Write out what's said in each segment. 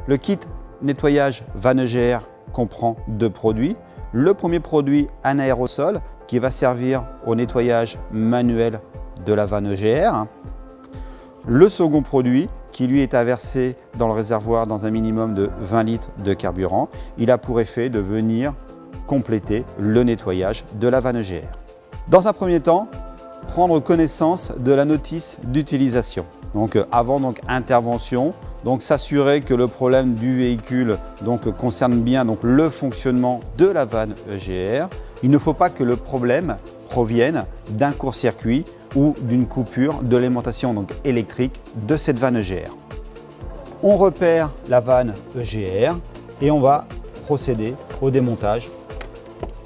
Le kit nettoyage vanne EGR comprend deux produits. Le premier produit, un aérosol qui va servir au nettoyage manuel de la vanne EGR. Le second produit qui lui est à verser dans le réservoir dans un minimum de 20 litres de carburant. Il a pour effet de venir compléter le nettoyage de la vanne EGR. Dans un premier temps, prendre connaissance de la notice d'utilisation. Donc avant intervention, s'assurer que le problème du véhicule concerne bien le fonctionnement de la vanne EGR. Il ne faut pas que le problème provienne d'un court-circuit ou d'une coupure de l'alimentation électrique de cette vanne EGR. On repère la vanne EGR et on va procéder au démontage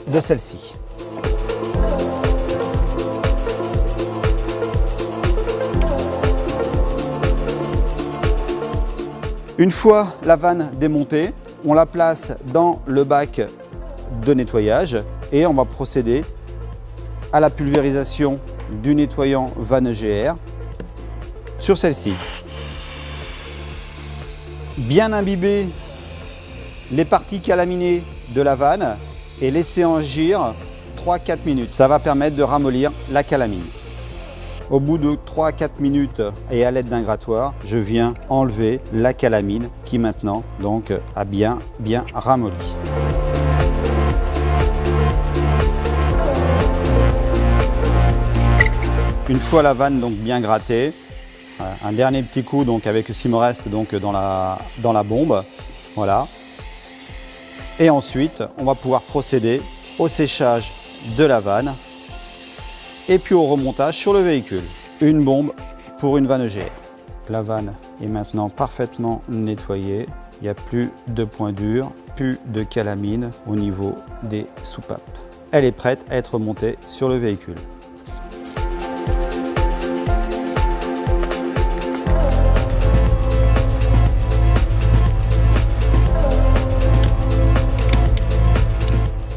de celle-ci. Une fois la vanne démontée, on la place dans le bac de nettoyage et on va procéder à la pulvérisation du nettoyant vanne EGR sur celle-ci. Bien imbiber les parties calaminées de la vanne et laisser agir 3-4 minutes. Ça va permettre de ramollir la calamine. Au bout de 3-4 minutes et à l'aide d'un grattoir, je viens enlever la calamine qui maintenant a bien ramolli. Une fois la vanne bien grattée, un dernier petit coup avec ce qui me reste dans la bombe, voilà. Et ensuite, on va pouvoir procéder au séchage de la vanne et puis au remontage sur le véhicule. Une bombe pour une vanne EGR. La vanne est maintenant parfaitement nettoyée. Il n'y a plus de points durs, plus de calamine au niveau des soupapes. Elle est prête à être montée sur le véhicule.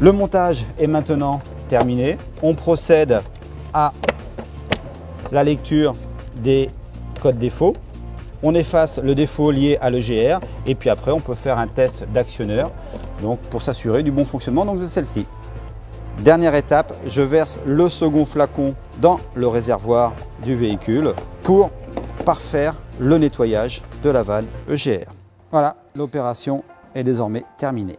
Le montage est maintenant terminé. On procède à la lecture des codes défauts. On efface le défaut lié à l'EGR et puis après on peut faire un test d'actionneur pour s'assurer du bon fonctionnement de celle-ci. Dernière étape, je verse le second flacon dans le réservoir du véhicule pour parfaire le nettoyage de la vanne EGR. Voilà, l'opération est désormais terminée.